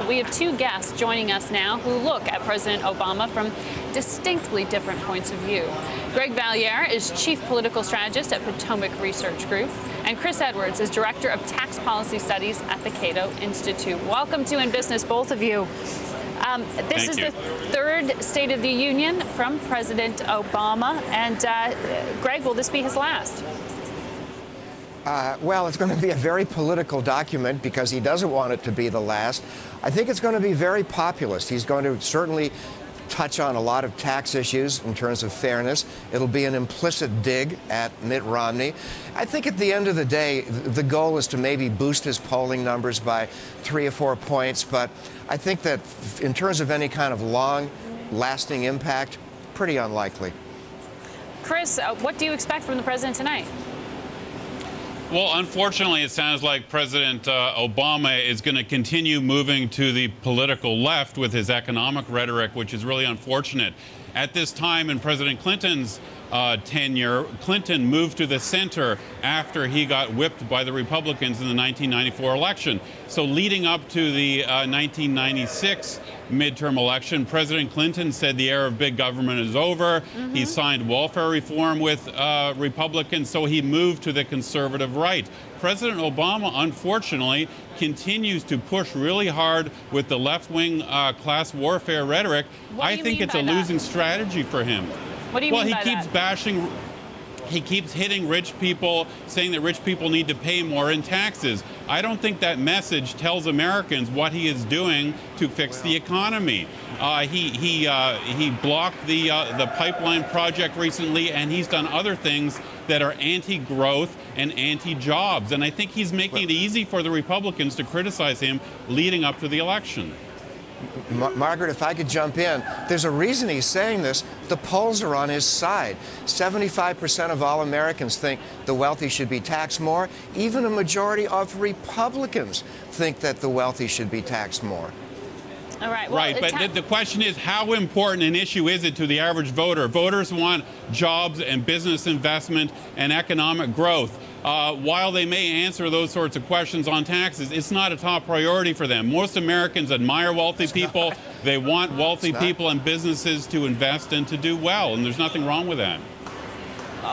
We have two guests joining us now who look at President Obama from distinctly different points of view. Greg Valliere is Chief Political Strategist at Potomac Research Group, and Chris Edwards is Director of Tax Policy Studies at the Cato Institute. Welcome to In Business, both of you. This is the third State of the Union from President Obama, and Greg, will this be his last? Well, it's going to be a very political document because he doesn't want it to be the last. I think it's going to be very populist. He's going to certainly touch on a lot of tax issues in terms of fairness. It'll be an implicit dig at Mitt Romney. I think at the end of the day, the goal is to maybe boost his polling numbers by 3 or 4 points. But I think that in terms of any kind of long-lasting impact, pretty unlikely. Chris, what do you expect from the president tonight? Well, unfortunately, it sounds like President Obama is going to continue moving to the political left with his economic rhetoric, which is really unfortunate. At this time in President Clinton's tenure, Clinton moved to the center after he got whipped by the Republicans in the 1994 election. So leading up to the 1996 midterm election, President Clinton said the era of big government is over. He signed welfare reform with Republicans, so he moved to the conservative right. President Obama, unfortunately, continues to push really hard with the left-wing class warfare rhetoric. I think it's a losing strategy for him. What do you mean by that? Well, he keeps bashing, he keeps hitting rich people, saying that rich people need to pay more in taxes. I don't think that message tells Americans what he is doing to fix the economy. He blocked the pipeline project recently, and he's done other things that are anti-growth and anti-jobs. And I think he's making it easy for the Republicans to criticize him leading up to the election. Margaret, if I could jump in, there's a reason he's saying this. The polls are on his side. 75% of all Americans think the wealthy should be taxed more. Even a majority of Republicans think that the wealthy should be taxed more. All right. Well, right, but the question is, how important an issue is it to the average voter? Voters want jobs and business investment and economic growth. While they may answer those sorts of questions on taxes, it's not a top priority for them. Most Americans admire wealthy people. They want wealthy people and businesses to invest and to do well, and there's nothing wrong with that.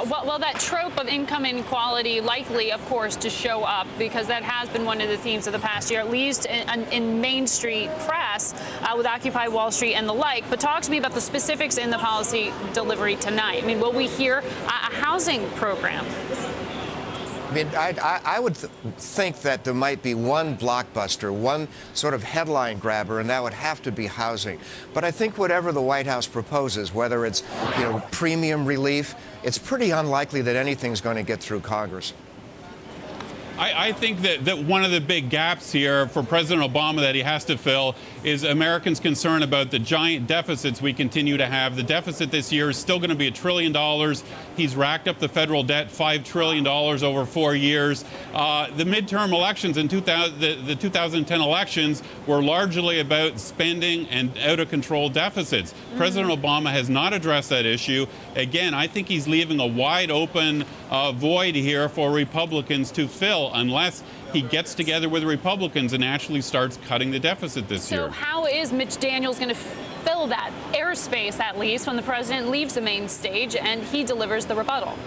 Well, that trope of income inequality likely, of course, to show up because that has been one of the themes of the past year, at least in Main Street press with Occupy Wall Street and the like. But talk to me about the specifics in the policy delivery tonight. I mean, will we hear a housing program? I mean, I would think that there might be one blockbuster, one sort of headline grabber, and that would have to be housing. But I think whatever the White House proposes, whether it's, premium relief, it's pretty unlikely that anything's going to get through Congress. I think that one of the big gaps here for President Obama that he has to fill is Americans' concern about the giant deficits we continue to have. The deficit this year is still going to be $1 trillion. He's racked up the federal debt $5 trillion over 4 years. The midterm elections in the 2010 elections were largely about spending and out-of-control deficits. President Obama has not addressed that issue. Again, I think he's leaving a wide open void here for Republicans to fill unless he gets together with the Republicans and actually starts cutting the deficit this year. So how is Mitch Daniels going to fill that airspace, at least, when the president leaves the main stage and he delivers the rebuttal?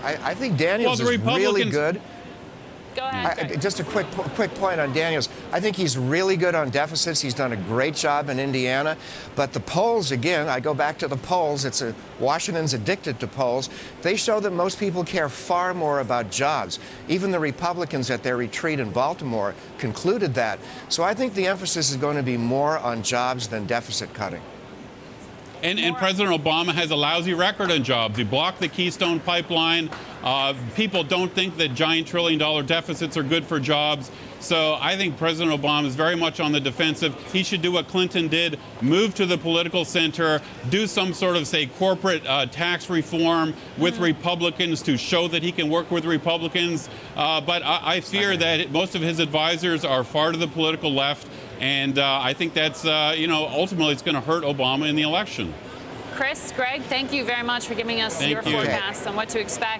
I think Daniels is really good. Go ahead. Just a quick point on Daniels. I think he's really good on deficits. He's done a great job in Indiana. But the polls, again, I go back to the polls. Washington's addicted to polls. They show that most people care far more about jobs. Even the Republicans at their retreat in Baltimore concluded that. So I think the emphasis is going to be more on jobs than deficit cutting. And President Obama has a lousy record on jobs. He blocked the Keystone Pipeline. People don't think that giant trillion-dollar deficits are good for jobs. So I think President Obama is very much on the defensive. He should do what Clinton did, move to the political center, do some sort of, say, corporate tax reform with Republicans to show that he can work with Republicans. But I fear that most of his advisors are far to the political left. And I think that's, ultimately it's going to hurt Obama in the election. Chris, Greg, thank you very much for giving us your forecast on what to expect.